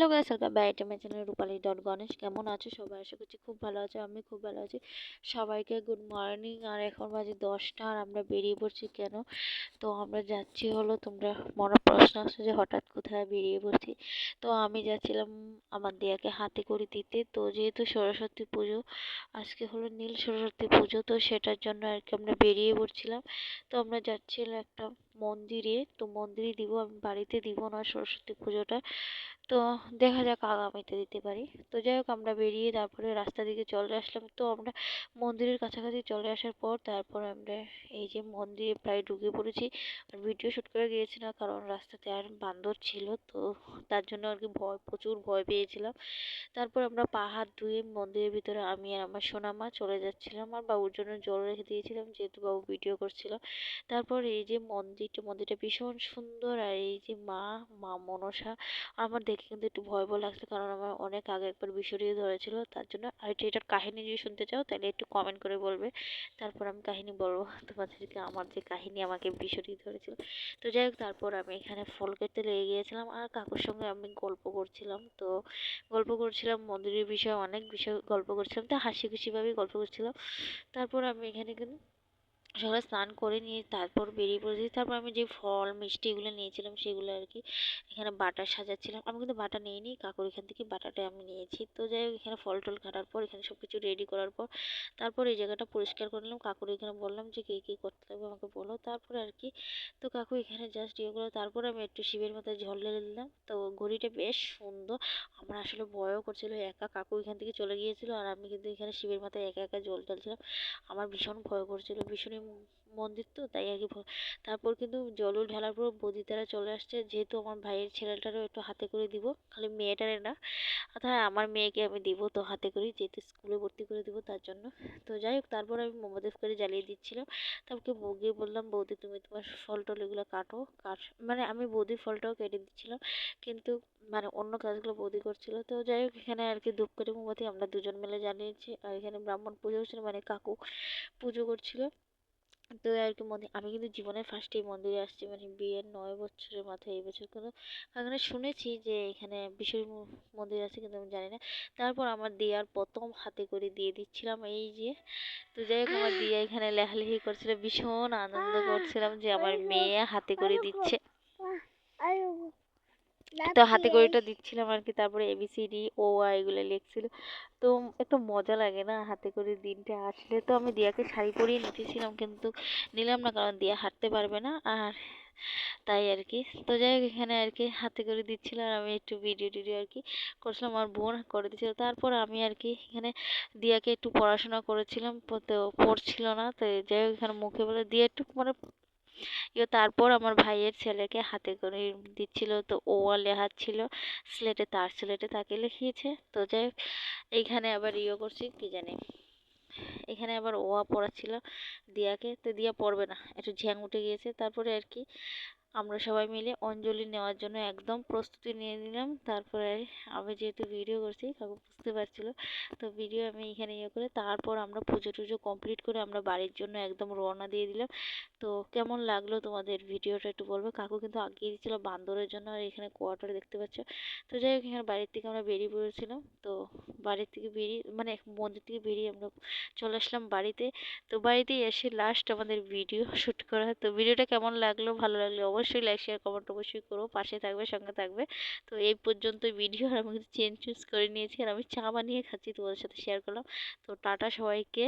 Hello guys, welcome back to my channel Rupali dot Ganesh. কেমন আছো সবাই? আশা করছি খুব ভালো আছো। আমি খুব ভালো আছি। সবাইকে গুড মর্নিং। আর এখন বাজে 10টা আর আমরা বেরিয়ে পড়ছি কেন? তো আমরা যাচ্ছি হলো, তোমরা মনে প্রশ্ন আসছে যে হঠাৎ কোথায় বেরিয়ে পড়ছি। তো আমি যাচ্ছিলাম আমার দিয়াকে হাতে করে দিতে। তো যেহেতু সরস্বতী পুজো আজকে হলো, নীল সরস্বতী পুজো, তো সেটার জন্য আর কি আমরা বেরিয়ে পড়ছিলাম। তো আমরা যাচ্ছিলাম একটা মন্দিরে। তো মন্দিরে দিব, আমি বাড়িতে দিব না সরস্বতী পুজোটা। তো দেখা যাক আগামীতে দিতে পারি। তো যাই হোক, আমরা বেরিয়ে তারপরে রাস্তা দিকে চলে আসলাম। তো আমরা মন্দিরের কাছাকাছি চলে আসার পর তারপর আমরা এই যে মন্দিরে প্রায় ঢুকে পড়েছি। আর ভিডিও শুট করে গিয়েছি না, কারণ রাস্তাতে আর বান্দর ছিল, তো তার জন্য আর কি প্রচুর ভয় পেয়েছিলাম। তারপর আমরা পা হাত ধুয়ে মন্দিরের ভিতরে আমি আর আমার সোনামা চলে যাচ্ছিলাম। আর বাবুর জন্য জল রেখে দিয়েছিলাম, যেহেতু বাবু ভিডিও করছিল। তারপর এই যে মন্দিরটা ভীষণ সুন্দর। আর এই যে মা মা মনসা, আমার দেখে কিন্তু একটু ভয় ভয় লাগছে, কারণ আমার অনেক আগে একবার বিষড়িয়ে ধরেছিল, তার জন্য। আর এটার কাহিনী যদি শুনতে চাও তাহলে একটু কমেন্ট করে বলবে, তারপর আমি কাহিনী বলবো তোমাদেরকে, আমার যে কাহিনী আমাকে বিষড়িয়ে ধরেছিল। তো যাই হোক, তারপর আমি এখানে ফল কেটে লেগে গিয়েছিলাম আর কাকুর সঙ্গে আমি গল্প করছিলাম। তো গল্প করছিলাম মন্দিরের বিষয়ে, অনেক বিষয় গল্প করছিলাম, তো হাসি খুশিভাবেই গল্প করছিলাম। তারপর আমি এখানে কিন্তু সকালে স্নান করে নিয়ে তারপর বেরিয়ে পড়েছি। তারপর আমি যে ফল মিষ্টি এগুলো নিয়েছিলাম সেগুলো আর কি এখানে বাটা সাজাচ্ছিলাম। আমি কিন্তু বাটা নিইনি, কাকুর এখান থেকে বাটাটা আমি নিয়েছি। তো যাই হোক, এখানে ফল টল কাটার পর এখানে সব কিছু রেডি করার পর তারপর এই জায়গাটা পরিষ্কার করে নিলাম। কাকুর এখানে বললাম যে কী করতে হবে আমাকে বলো, তারপরে আর কি। তো কাকু এখানে জাস্ট ইয়ে করলো। তারপর আমি একটু শিবের মাথায় জল ঢেলে দিলাম। তো ঘড়িটা বেশ সুন্দর। আমার আসলে ভয়ও করছিল একা, কাকু এখান থেকে চলে গিয়েছিল আর আমি কিন্তু এখানে শিবের মাথায় একা একা জল ঢালছিলাম। আমার ভীষণ ভয় করছিল, ভীষণই মন্দির তো তাই আর কি তারপর কিন্তু জল ঢালার পর বৌদিতারা চলে আসছে, যেহেতু আমার ভাইয়ের ছেলেটারও একটু হাতে করে দিব, খালি মেয়েটারে না, অর্থাৎ আমার মেয়েকে আমি দিব তো হাতে করি, যেহেতু স্কুলে ভর্তি করে দিব তার জন্য। তো যাই হোক, তারপর আমি মোমবাতি করে জ্বালিয়ে দিচ্ছিলাম। তারপরে বউকে বললাম, বৌদি তুমি তোমার ফল টল এগুলো কাটো। মানে আমি বৌদির ফলটাও কেটে দিচ্ছিলাম, কিন্তু মানে অন্য কাজগুলো বৌদি করছিল। তো যাই হোক, এখানে আর কি ধূপ করে মোমবাতি আমরা দুজন মিলে জ্বালিয়েছি। আর এখানে ব্রাহ্মণ পুজো হচ্ছিল, মানে কাকু পুজো করছিল। তো আর কি আমি কিন্তু জীবনের ফার্স্ট এই মন্দিরে আসছি, মানে বিয়ের 9 বছরের মাথায় এই বছর কোনো, এখানে শুনেছি যে এখানে বিশ্বরী মন্দির আছে, কিন্তু আমি জানি না। তারপর আমার দিয়ার প্রথম হাতে করে দিয়ে দিচ্ছিলাম এই যে। তো যাই হোক, আমার দিয়া এখানে লেখালেখি করছিল, ভীষণ আনন্দ করছিলাম যে আমার মেয়ে হাতে করে দিচ্ছে। তো হাতে কড়িটা দিচ্ছিলাম আর কি, তারপরে ABCD ও আ এগুলো লিখছিল। তো একটু মজা লাগে না হাতে করে দিনটা আসলে। তো আমি দিয়াকে শাড়ি পরিয়ে নিতেছিলাম, কিন্তু নিলাম না, কারণ দিয়া হাঁটতে পারবে না, আর তাই আর কি। তো যাই হোক, এখানে আর কি হাতে করে দিচ্ছিল আর আমি একটু ভিডিও টিডিও আর কি করছিলাম, আমার বোন করে দিচ্ছিল। তারপর আমি আর কি এখানে দিয়াকে একটু পড়াশোনা করেছিলাম, তো পড়ছিল না। তো যাই হোক, এখানে মুখে বলে দিয়ে একটু মানে তারপর আমার ভাইয়ের ছেলেকে হাতে করে দিচ্ছিল, তো ও আর লেখাচ্ছিল স্লেটে, তার স্লেটে তাকে লিখিয়েছে। তো যাই হোক, এইখানে আবার করছি কি জানি, এখানে আবার ও আ পড়াচ্ছিল দিয়াকে। তো দিয়া পড়বে না, একটু ঝ্যাং উঠে গিয়েছে। তারপরে আর কি আমরা সবাই মিলে অঞ্জলি নেওয়ার জন্য একদম প্রস্তুতি নিয়ে নিলাম। তারপরে আমি যেহেতু ভিডিও করছি, কাকু বুঝতে পারছিল, তো ভিডিও আমি এখানে করে তারপর আমরা পুজো টুজো কমপ্লিট করে আমরা বাড়ির জন্য একদম রওনা দিয়ে দিলাম। তো কেমন লাগলো তোমাদের ভিডিওটা একটু বলবে। কাকু কিন্তু আগিয়ে দিচ্ছিল বান্দরের জন্য, আর এখানে কোয়ার্টারে দেখতে পাচ্ছ। তো যাই হোক, এখানে বাড়ির থেকে আমরা বেরিয়ে পড়েছিলাম। তো বাড়ির থেকে বেরিয়ে মানে মন্দির থেকে বেরিয়ে আমরা চলে আসলাম বাড়িতে। তো বাড়িতে এসে লাস্ট আমাদের ভিডিও শ্যুট করা। তো ভিডিওটা কেমন লাগলো, ভালো লাগলে অবশ্যই লাইক শেয়ার কমেন্ট অবশ্যই করো, পাশে থাকবে, সঙ্গে থাকবে। তো এই পর্যন্ত ভিডিও, আর আমি কিন্তু চেঞ্জ করে নিয়েছি, আর আমি চা বানিয়ে খাচ্ছি, তোমাদের সাথে শেয়ার করলাম। তো টাটা সবাইকে।